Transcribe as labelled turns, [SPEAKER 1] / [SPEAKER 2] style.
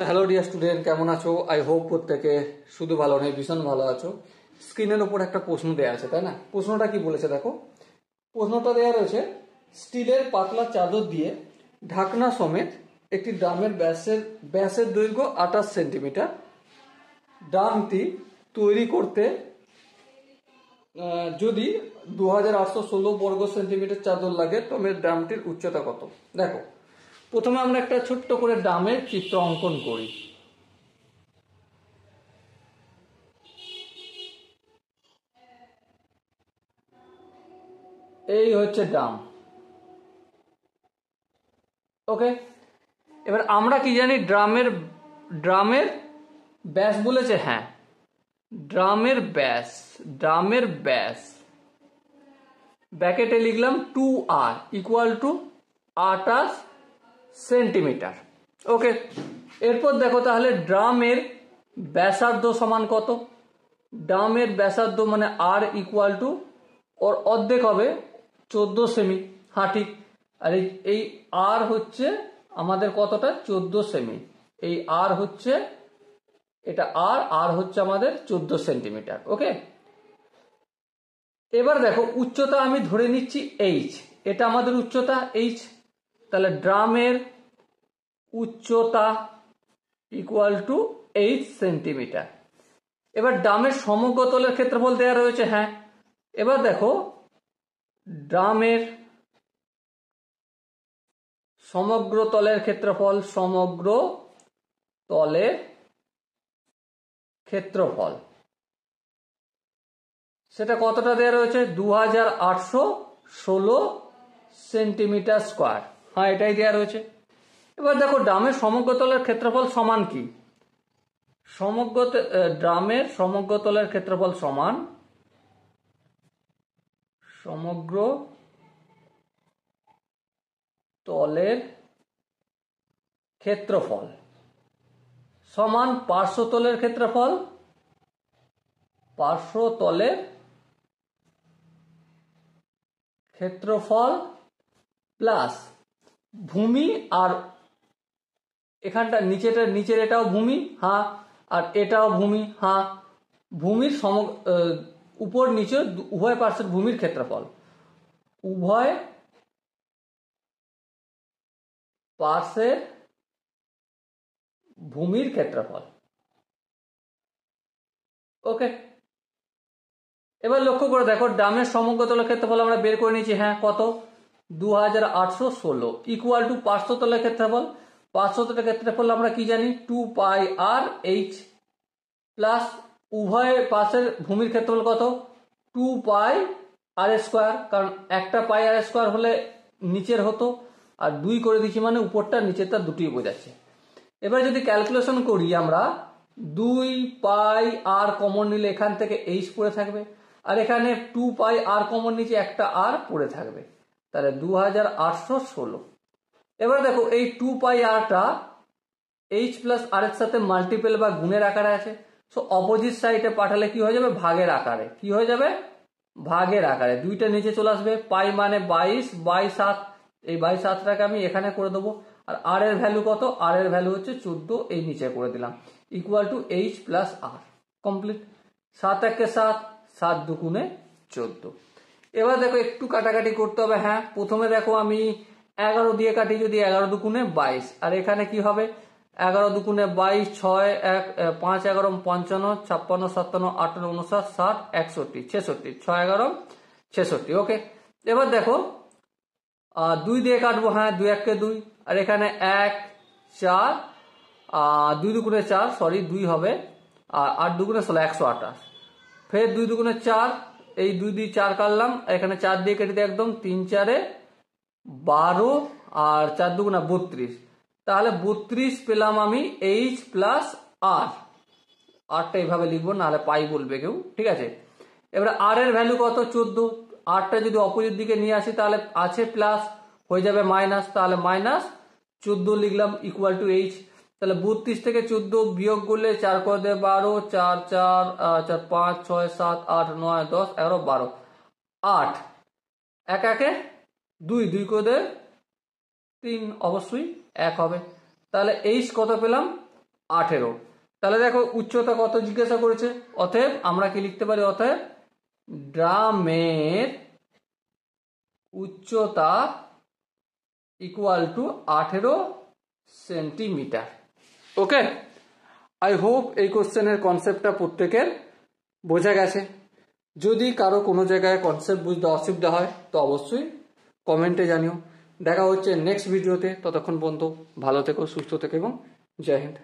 [SPEAKER 1] Hello dear student, কেমন আছো? I hope প্রত্যেকে শুধু ভালো নেই, ভীষণ ভালো আছো। স্ক্রিনের ওপর একটা প্রশ্ন দেওয়া আছে, তাই না? প্রশ্নটা কি বলেছে দেখো। প্রশ্নটা দেওয়া রয়েছে, স্টিলের পাতলা চাদর দিয়ে ঢাকনা সমেত একটি ড্রামের ব্যাসের দৈর্ঘ্য 28 সেন্টিমিটার। ড্রামটি তৈরি করতে যদি 2816 বর্গ সেন্টিমিটার চাদর লাগে, তবে ড্রামটির উচ্চতা কত? দেখো, প্রথমে আমরা একটা ছোট্ট করে ড্রামের চিত্র অঙ্কন করি। এই হচ্ছে ড্রাম। ওকে, এবার আমরা কি জানি? ড্রামের ব্যাস বলেছে। হ্যাঁ, ড্রামের ব্যাস ব্র্যাকেটে লিখলাম 2r ইকুয়াল টু 28 সেন্টিমিটার। ওকে, এরপর দেখো তাহলে ড্রামের ব্যাসার্ধ সমান কত? ড্রামের ব্যাসার্ধ মানে r ইকুয়াল টু, ওর অর্ধেক হবে 14 সেমি। হ্যাঁ ঠিক। আর এই আর হচ্ছে আমাদের কতটা? 14 সেমি। এই আর হচ্ছে, এটা আর হচ্ছে আমাদের 14 সেন্টিমিটার। ওকে, এবার দেখো উচ্চতা আমি ধরে নিচ্ছি এইচ, এটা আমাদের উচ্চতা এইচ। তাহলে ড্রামের উচ্চতা ইকুয়াল টু 8 সেন্টিমিটার। এবার ড্রামের সমগ্র তলের ক্ষেত্রফল দেওয়া রয়েছে। হ্যাঁ, এবার দেখো ড্রামের সমগ্র তলের ক্ষেত্রফল, সেটা কতটা দেওয়া রয়েছে? 2816 সেন্টিমিটার স্কোয়ার। হ্যাঁ, এটাই দেওয়া রয়েছে। এবার দেখো ড্রামের সমগ্র তলের ক্ষেত্রফল সমান কি? ড্রামের সমগ্র তলের ক্ষেত্রফল সমান সমগ্র তলের ক্ষেত্রফল সমান পার্শ্বতলের ক্ষেত্রফল প্লাস ভূমি। আর এখানটা নিচের এটাও ভূমি। হ্যাঁ, আর এটাও ভূমি। হ্যাঁ, ভূমির উপর নিচে উভয় পার্শ্বের ভূমির ক্ষেত্রফল, উভয় পার্শ্বের ভূমির ক্ষেত্রফল। ওকে, এবার লক্ষ্য করে দেখো ড্রামের সমগ্র তলের ক্ষেত্রফল আমরা বের করে নিয়েছি। হ্যাঁ, কত? 2816 ইকুয়াল টু পার্শ্বতলের ক্ষেত্রফল। পার্শ্বতলের ক্ষেত্রফল আমরা কি জানি? 2πr/h প্লাস উভয় পাশের ভূমির ক্ষেত্রফল কত? 2πr²। কারণ একটা πr² হলে নিচের হতো, আর 2 করে দিচ্ছি মানে উপরটা নিচেরটা দুটোই বোঝাচ্ছে। এবার যদি ক্যালকুলেশন করি আমরা, 2πr কমন নিলে এখান থেকে h পড়ে থাকবে, আর এখানে 2πr কমন নিচে একটা r পড়ে থাকবে। তাহলে 2816। এবার দেখো এই 2πrটা h প্লাস r এর সাথে মাল্টিপল বা গুণের আকারে আছে। সো অপোজিট সাইডে পাঠালে কি হয়ে যাবে? ভাগের আকারে। কি হয়ে যাবে? ভাগের আকারে। দুইটা নিচে চলে আসবে। পাই মানে 22/7। এই 22/7টাকে আমি এখানে করে দেবো। আর আর এর ভ্যালু কত? আর এর ভ্যালু হচ্ছে 14, এই নিচে করে দিলাম, equal to h plus r। Complete. 7 একে 7, 7 দুগুণে 14। এবার দেখো একটু কাটাকাটি করতে হবে। হ্যাঁ, প্রথমে দেখো আমি 11 দিয়ে কাটি, যদি 11 দুগুণে 22, আর এখানে কি হবে? 11 দুগুণে 22, 6 1 5 11 55, 56 57 58 59 60 61 66, 6 11 66। ওকে, এবার দেখো 2 দিয়ে কাটবো। হ্যাঁ, 2 1 2, আর এখানে 1 4, 2 দুগুণে 4, সরি 2 হবে, আর 8 দুগুণে 16, 128। ফের 2 দুগুণে 4, এই 2 দিয়ে 4 কাটলাম, এখানে 4 দিয়ে কেটে দিই একদম, 3 4 12, আর 4 দুগুণে 32। তাহলে 32 পেলাম আমি h প্লাস r। আরটা এইভাবে লিখবো, নাহলে পাই বলবে কেউ। ঠিক আছে, এবারে আর এর ভ্যালু কত? 14। আরটা যদি অপোজিট দিকে নিয়ে আসি তাহলে আছে প্লাস, হয়ে যাবে মাইনাস, তাহলে মাইনাস 14 লিখলাম ইকুয়াল টু h। তাহলে 32 থেকে 14 বিয়োগ করলে 4 করে দেবে 12, 4 4 4 5 6 7 8 9 10 11 12, 8 1 1 2, 2 করে দেবে 3, অবশ্যই 1 হবে। তাহলে h কত পেলাম? 18। তাহলে দেখো উচ্চতা কত জিজ্ঞাসা করেছে, অতএব আমরা কি লিখতে পারি, অতএব ড্রামের উচ্চতা equal to 18 centimetre. Okay, I hope এই কোশ্চেনের কনসেপ্টটা প্রত্যেকের বোঝা গেছে। যদি কারো কোনো জায়গায় কনসেপ্ট বুঝতে অসুবিধা হয় তো অবশ্যই কমেন্টে জানিও। দেখা হচ্ছে নেক্সট ভিডিওতে, ততক্ষণ পর্যন্ত ভালো থেকো, সুস্থ থেকো এবং জয় হিন্দ।